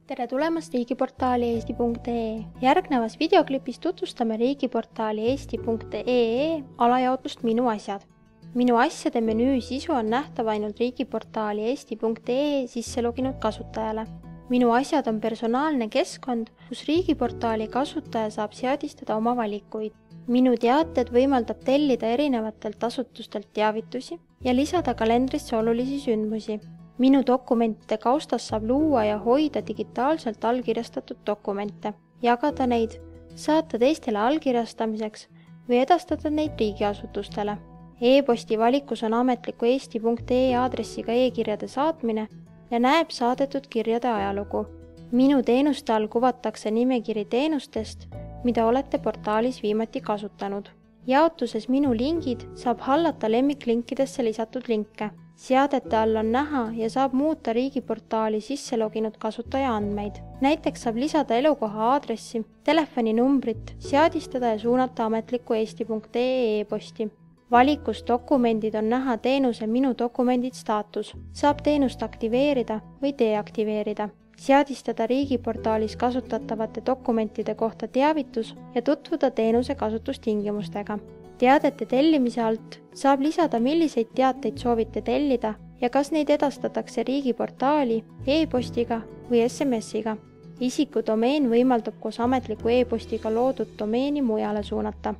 Tere tulemast riigiportaali eesti.ee. Järgnevas videoklipis tutvustame riigiportaali eesti.ee alajaotust Minu asjad. Minu asjade menüü sisu on nähtav ainult riigiportaali eesti.ee sisse loginud kasutajale. Minu asjad on personaalne keskkond, kus riigiportaali kasutaja saab seadistada oma valikuid. Minu teated võimaldab tellida erinevatelt asutustelt teavitusi ja lisada kalendrisse olulisi sündmusi. Minu dokumentide kaustas saab luua ja hoida digitaalselt allkirjastatud dokumente, jagada neid, saata teistele allkirjastamiseks või edastada neid riigiasutustele. E-posti valikus on ametliku eesti.ee aadressiga e-kirjade saatmine ja näeb saadetud kirjade ajalugu. Minu teenuste all kuvatakse nimekiri teenustest, mida olete portaalis viimati kasutanud. Jaotuses Minu lingid saab hallata lemmiklinkidesse lisatud linke. Seadete all on näha ja saab muuta riigiportaali sisse loginud kasutaja andmeid. Näiteks saab lisada elukoha aadressi, telefoninumbrit, seadistada ja suunata ametliku eesti.ee e-posti. Valikus dokumendid on näha teenuse Minu dokumendid staatus. Saab teenust aktiveerida või deaktiveerida. Seadistada riigiportaalis kasutatavate dokumentide kohta teavitus ja tutvuda teenuse kasutustingimustega. Teadete tellimise alt saab lisada, milliseid teateid soovite tellida ja kas neid edastatakse riigiportaali, e-postiga või SMS-iga. Isiku domeen võimaldab koos ametliku e-postiga loodud domeeni mujale suunata.